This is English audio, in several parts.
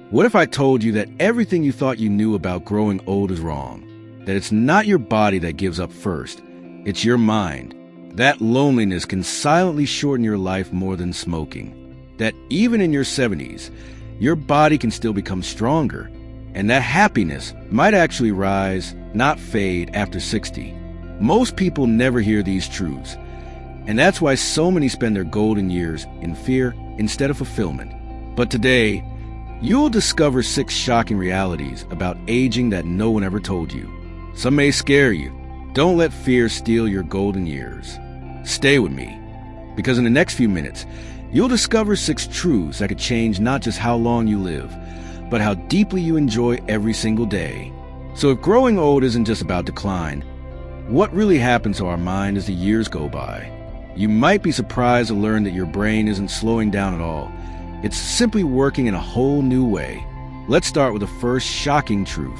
What if I told you that everything you thought you knew about growing old is wrong? That it's not your body that gives up first, it's your mind. That loneliness can silently shorten your life more than smoking. That even in your 70s, your body can still become stronger. And that happiness might actually rise, not fade, after 60. Most people never hear these truths. And that's why so many spend their golden years in fear instead of fulfillment. But today, you'll discover 6 shocking realities about aging that no one ever told you. Some may scare you. Don't let fear steal your golden years. Stay with me, because in the next few minutes, you'll discover 6 truths that could change not just how long you live, but how deeply you enjoy every single day. So if growing old isn't just about decline, what really happens to our mind as the years go by? You might be surprised to learn that your brain isn't slowing down at all. It's simply working in a whole new way. Let's start with the first shocking truth.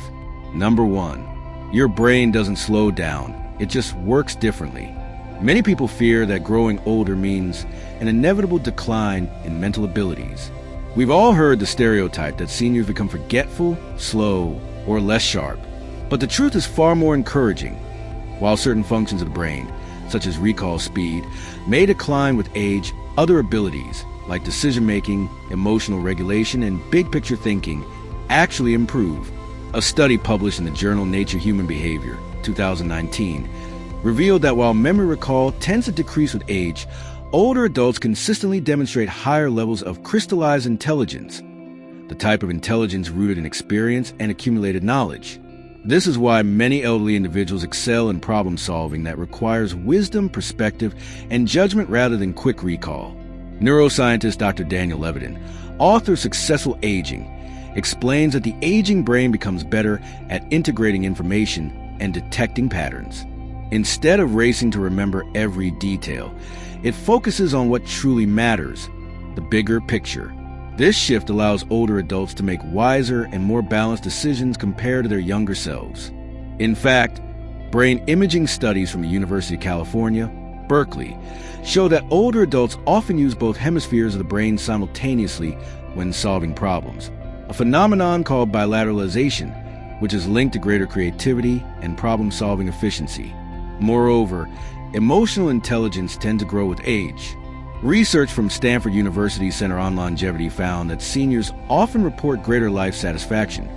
Number 1, your brain doesn't slow down. It just works differently. Many people fear that growing older means an inevitable decline in mental abilities. We've all heard the stereotype that seniors become forgetful, slow, or less sharp. But the truth is far more encouraging. While certain functions of the brain, such as recall speed, may decline with age, other abilities, like decision-making, emotional regulation, and big-picture thinking, actually improve. A study published in the journal Nature Human Behavior, 2019, revealed that while memory recall tends to decrease with age, older adults consistently demonstrate higher levels of crystallized intelligence, the type of intelligence rooted in experience and accumulated knowledge. This is why many elderly individuals excel in problem solving that requires wisdom, perspective, and judgment rather than quick recall. Neuroscientist Dr. Daniel Levitin, author of Successful Aging, explains that the aging brain becomes better at integrating information and detecting patterns. Instead of racing to remember every detail, it focuses on what truly matters, the bigger picture. This shift allows older adults to make wiser and more balanced decisions compared to their younger selves. In fact, brain imaging studies from the University of California, Berkeley, show that older adults often use both hemispheres of the brain simultaneously when solving problems, a phenomenon called bilateralization, which is linked to greater creativity and problem-solving efficiency. Moreover, emotional intelligence tends to grow with age. Research from Stanford University's Center on Longevity found that seniors often report greater life satisfaction,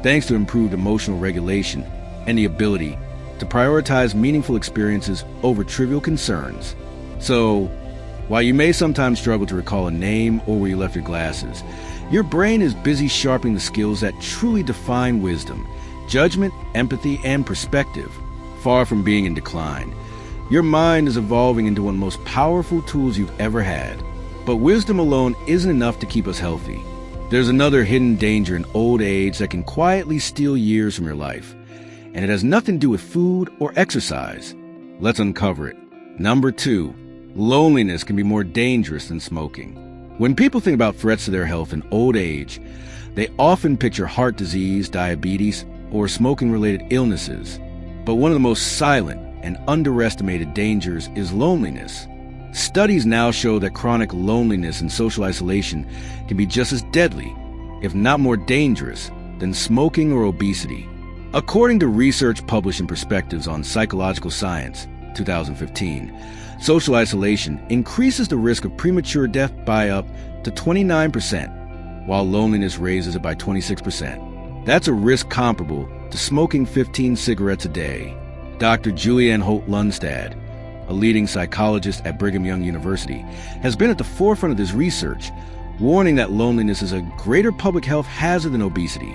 thanks to improved emotional regulation and the ability to prioritize meaningful experiences over trivial concerns. So, while you may sometimes struggle to recall a name or where you left your glasses, your brain is busy sharpening the skills that truly define wisdom, judgment, empathy, and perspective. Far from being in decline, your mind is evolving into one of the most powerful tools you've ever had. But wisdom alone isn't enough to keep us healthy. There's another hidden danger in old age that can quietly steal years from your life, and it has nothing to do with food or exercise. Let's uncover it. Number 2, loneliness can be more dangerous than smoking. When people think about threats to their health in old age, they often picture heart disease, diabetes, or smoking-related illnesses. But one of the most silent and underestimated dangers is loneliness. Studies now show that chronic loneliness and social isolation can be just as deadly, if not more dangerous, than smoking or obesity. According to research published in Perspectives on Psychological Science, 2015, social isolation increases the risk of premature death by up to 29%, while loneliness raises it by 26%. That's a risk comparable to smoking 15 cigarettes a day. Dr. Julianne Holt-Lundstad, a leading psychologist at Brigham Young University, has been at the forefront of this research, warning that loneliness is a greater public health hazard than obesity.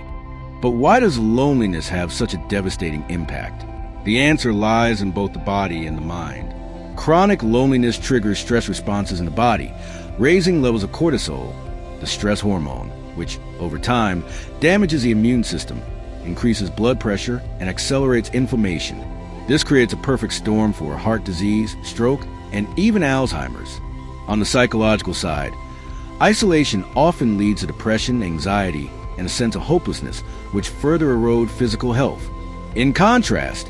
But why does loneliness have such a devastating impact? The answer lies in both the body and the mind. Chronic loneliness triggers stress responses in the body, raising levels of cortisol, the stress hormone, which, over time, damages the immune system, increases blood pressure, and accelerates inflammation. This creates a perfect storm for heart disease, stroke, and even Alzheimer's. On the psychological side, isolation often leads to depression, anxiety, and a sense of hopelessness, which further erode physical health. In contrast,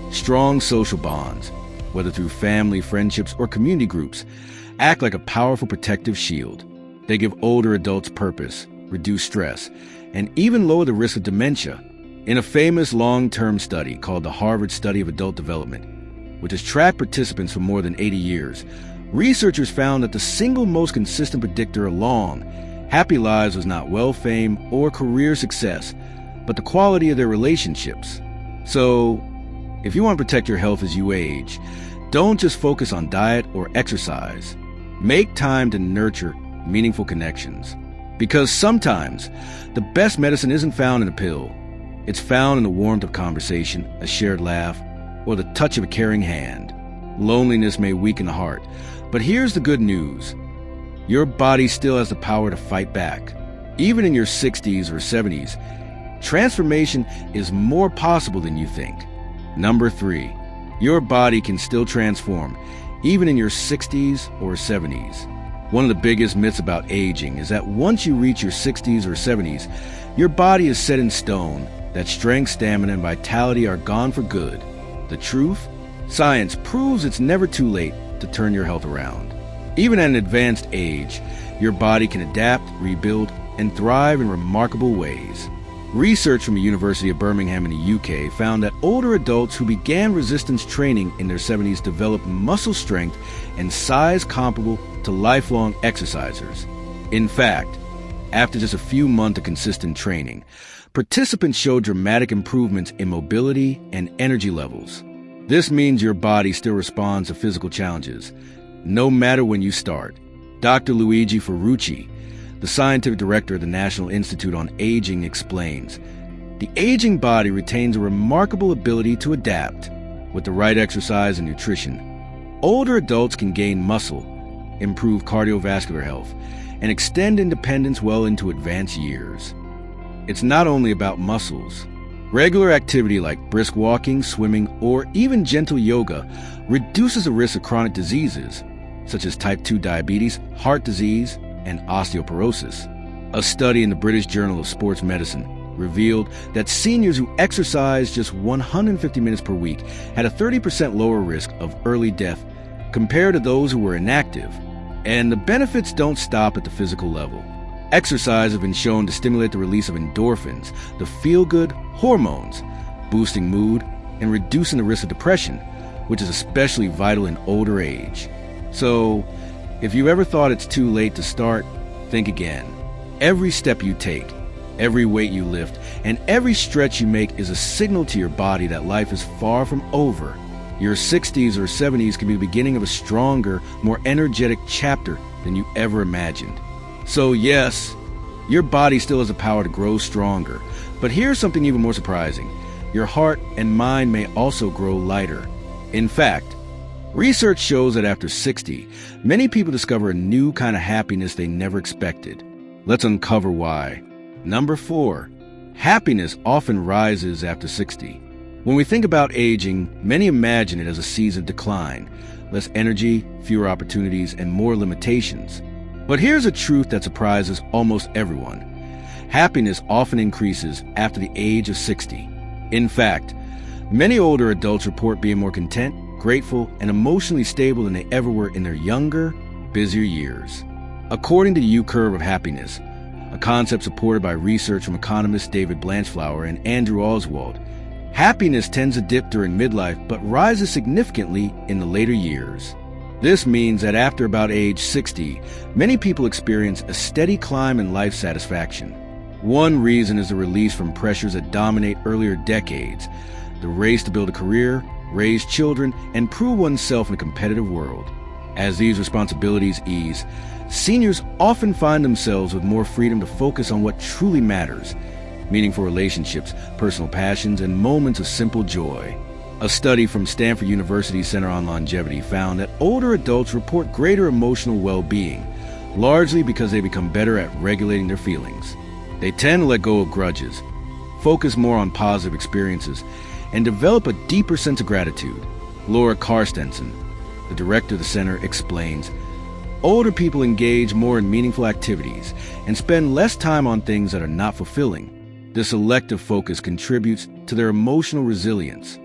strong social bonds, whether through family, friendships, or community groups, act like a powerful protective shield. They give older adults purpose, reduce stress, and even lower the risk of dementia. In a famous long-term study called the Harvard Study of Adult Development, which has tracked participants for more than 80 years, researchers found that the single most consistent predictor of long, happy lives was not wealth, fame, or career success, but the quality of their relationships. So, if you want to protect your health as you age, don't just focus on diet or exercise. Make time to nurture meaningful connections. Because sometimes, the best medicine isn't found in a pill. It's found in the warmth of conversation, a shared laugh, or the touch of a caring hand. Loneliness may weaken the heart, but here's the good news. Your body still has the power to fight back. Even in your 60s or 70s, transformation is more possible than you think. Number 3, your body can still transform, even in your 60s or 70s. One of the biggest myths about aging is that once you reach your 60s or 70s, your body is set in stone, that strength, stamina, and vitality are gone for good. The truth? Science proves it's never too late to turn your health around. Even at an advanced age, your body can adapt, rebuild, and thrive in remarkable ways. Research from the University of Birmingham in the UK found that older adults who began resistance training in their 70s developed muscle strength and size comparable to lifelong exercisers. In fact, after just a few months of consistent training, participants showed dramatic improvements in mobility and energy levels. This means your body still responds to physical challenges, no matter when you start. Dr. Luigi Ferrucci, the scientific director of the National Institute on Aging, explains, the aging body retains a remarkable ability to adapt. With the right exercise and nutrition, older adults can gain muscle, improve cardiovascular health, and extend independence well into advanced years. It's not only about muscles. Regular activity like brisk walking, swimming, or even gentle yoga reduces the risk of chronic diseases, such as type 2 diabetes, heart disease, and osteoporosis. A study in the British Journal of Sports Medicine revealed that seniors who exercised just 150 minutes per week had a 30% lower risk of early death compared to those who were inactive. And the benefits don't stop at the physical level. Exercise has been shown to stimulate the release of endorphins, the feel-good hormones, boosting mood and reducing the risk of depression, which is especially vital in older age. So, if you ever thought it's too late to start, think again. Every step you take, every weight you lift, and every stretch you make is a signal to your body that life is far from over. Your 60s or 70s can be the beginning of a stronger, more energetic chapter than you ever imagined. So yes, your body still has the power to grow stronger, but here's something even more surprising. Your heart and mind may also grow lighter. In fact, research shows that after 60, many people discover a new kind of happiness they never expected. Let's uncover why. Number 4, happiness often rises after 60. When we think about aging, many imagine it as a season of decline, less energy, fewer opportunities, and more limitations. But here's a truth that surprises almost everyone. Happiness often increases after the age of 60. In fact, many older adults report being more content, grateful, and emotionally stable than they ever were in their younger, busier years. According to the U-curve of happiness, a concept supported by research from economists David Blanchflower and Andrew Oswald, happiness tends to dip during midlife but rises significantly in the later years. This means that after about age 60, many people experience a steady climb in life satisfaction. One reason is the release from pressures that dominate earlier decades, the race to build a career, raise children, and prove oneself in a competitive world. As these responsibilities ease, seniors often find themselves with more freedom to focus on what truly matters, meaningful relationships, personal passions, and moments of simple joy. A study from Stanford University's Center on Longevity found that older adults report greater emotional well-being, largely because they become better at regulating their feelings. They tend to let go of grudges, focus more on positive experiences, and develop a deeper sense of gratitude. Laura Carstensen, the director of the center, explains, older people engage more in meaningful activities and spend less time on things that are not fulfilling. This selective focus contributes to their emotional resilience.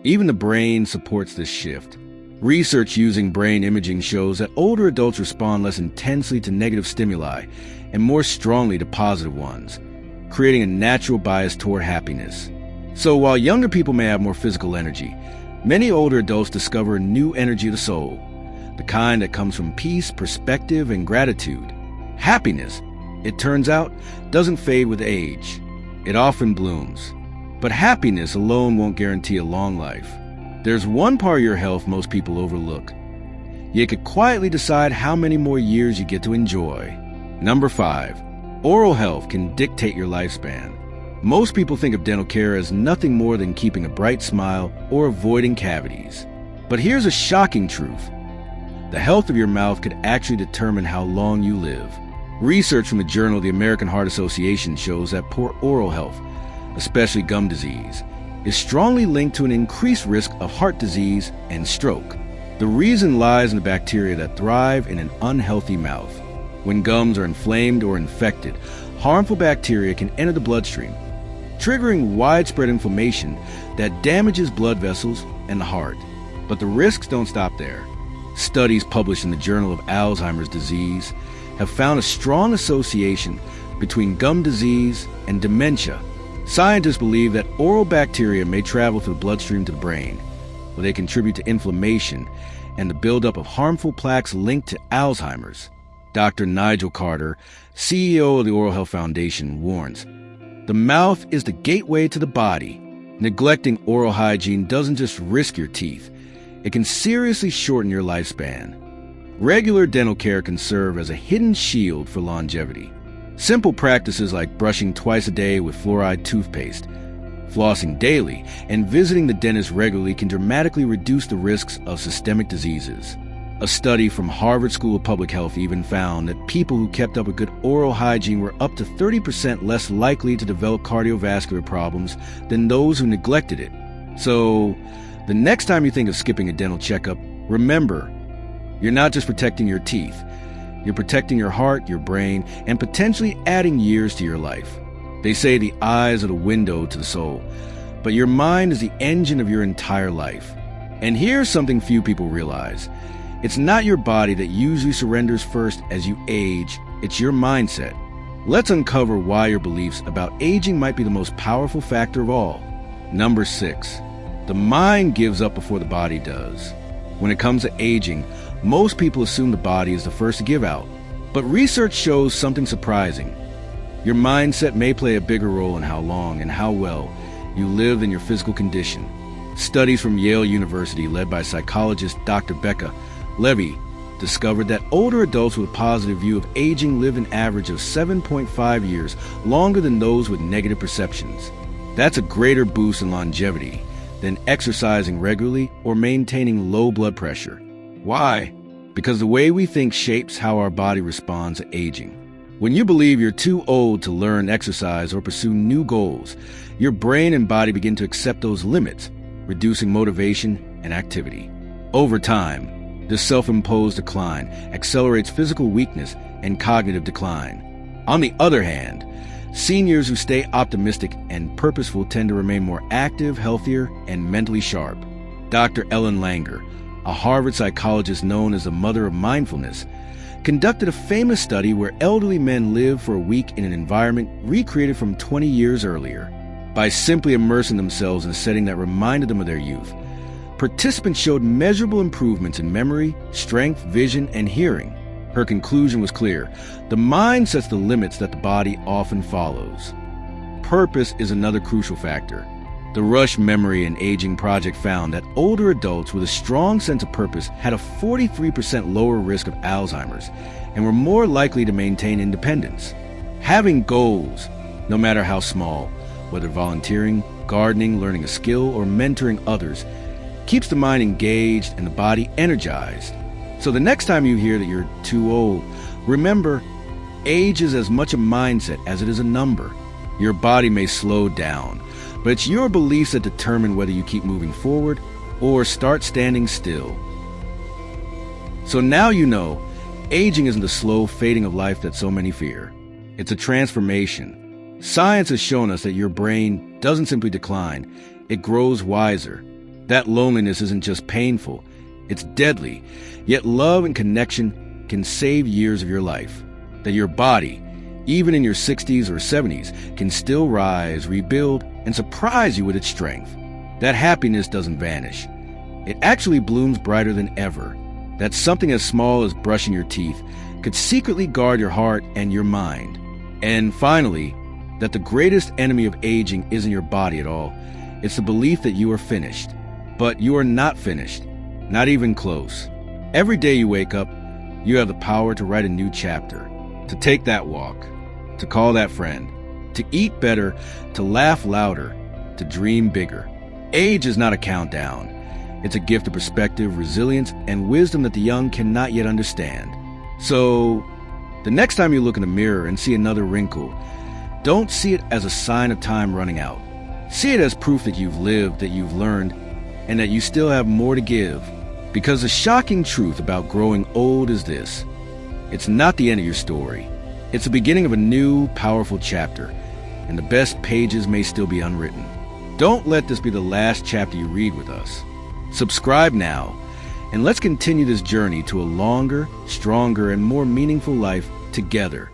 Even the brain supports this shift. Research using brain imaging shows that older adults respond less intensely to negative stimuli and more strongly to positive ones, creating a natural bias toward happiness. So while younger people may have more physical energy, many older adults discover a new energy of the soul, the kind that comes from peace, perspective, and gratitude. Happiness, it turns out, doesn't fade with age. It often blooms. But happiness alone won't guarantee a long life. There's one part of your health most people overlook. You could quietly decide how many more years you get to enjoy. Number 5. Oral health can dictate your lifespan. Most people think of dental care as nothing more than keeping a bright smile or avoiding cavities. But here's a shocking truth. The health of your mouth could actually determine how long you live. Research from the Journal of the American Heart Association shows that poor oral health, especially gum disease, is strongly linked to an increased risk of heart disease and stroke. The reason lies in the bacteria that thrive in an unhealthy mouth. When gums are inflamed or infected, harmful bacteria can enter the bloodstream, triggering widespread inflammation that damages blood vessels and the heart. But the risks don't stop there. Studies published in the Journal of Alzheimer's Disease have found a strong association between gum disease and dementia. Scientists believe that oral bacteria may travel through the bloodstream to the brain, where they contribute to inflammation and the buildup of harmful plaques linked to Alzheimer's. Dr. Nigel Carter, CEO of the Oral Health Foundation, warns, "The mouth is the gateway to the body. Neglecting oral hygiene doesn't just risk your teeth, it can seriously shorten your lifespan." Regular dental care can serve as a hidden shield for longevity. Simple practices like brushing twice a day with fluoride toothpaste, flossing daily, and visiting the dentist regularly can dramatically reduce the risks of systemic diseases. A study from Harvard School of Public Health even found that people who kept up a good oral hygiene were up to 30% less likely to develop cardiovascular problems than those who neglected it. So, the next time you think of skipping a dental checkup, remember, you're not just protecting your teeth. You're protecting your heart, your brain, and potentially adding years to your life. They say the eyes are the window to the soul, but your mind is the engine of your entire life. And here's something few people realize. It's not your body that usually surrenders first as you age, it's your mindset. Let's uncover why your beliefs about aging might be the most powerful factor of all. Number 6. The mind gives up before the body does. When it comes to aging, most people assume the body is the first to give out. But research shows something surprising. Your mindset may play a bigger role in how long and how well you live than your physical condition. Studies from Yale University, led by psychologist Dr. Becca Levy, discovered that older adults with a positive view of aging live an average of 7.5 years longer than those with negative perceptions. That's a greater boost in longevity than exercising regularly or maintaining low blood pressure. Why? Because the way we think shapes how our body responds to aging. When you believe you're too old to learn, exercise, or pursue new goals, your brain and body begin to accept those limits, reducing motivation and activity. Over time, this self-imposed decline accelerates physical weakness and cognitive decline. On the other hand, seniors who stay optimistic and purposeful tend to remain more active, healthier, and mentally sharp. Dr. Ellen Langer, a Harvard psychologist known as the mother of mindfulness, conducted a famous study where elderly men lived for a week in an environment recreated from 20 years earlier. By simply immersing themselves in a setting that reminded them of their youth, participants showed measurable improvements in memory, strength, vision, and hearing. Her conclusion was clear. The mind sets the limits that the body often follows. Purpose is another crucial factor. The Rush Memory and Aging Project found that older adults with a strong sense of purpose had a 43% lower risk of Alzheimer's and were more likely to maintain independence. Having goals, no matter how small, whether volunteering, gardening, learning a skill, or mentoring others, keeps the mind engaged and the body energized. So the next time you hear that you're too old, remember, age is as much a mindset as it is a number. Your body may slow down, but it's your beliefs that determine whether you keep moving forward or start standing still. So now you know, aging isn't the slow fading of life that so many fear. It's a transformation. Science has shown us that your brain doesn't simply decline, it grows wiser. That loneliness isn't just painful, It's deadly, yet love and connection can save years of your life. That your body, even in your 60s or 70s, can still rise, rebuild, and surprise you with its strength. That happiness doesn't vanish. It actually blooms brighter than ever. That something as small as brushing your teeth could secretly guard your heart and your mind. And finally, that the greatest enemy of aging isn't your body at all. It's the belief that you are finished. But you are not finished, not even close. Every day you wake up, you have the power to write a new chapter, to take that walk, to call that friend, to eat better, to laugh louder, to dream bigger. Age is not a countdown. It's a gift of perspective, resilience, and wisdom that the young cannot yet understand. So, the next time you look in the mirror and see another wrinkle, don't see it as a sign of time running out. See it as proof that you've lived, that you've learned, and that you still have more to give. Because the shocking truth about growing old is this: it's not the end of your story. It's the beginning of a new, powerful chapter, and the best pages may still be unwritten. Don't let this be the last chapter you read with us. Subscribe now, and let's continue this journey to a longer, stronger, and more meaningful life together.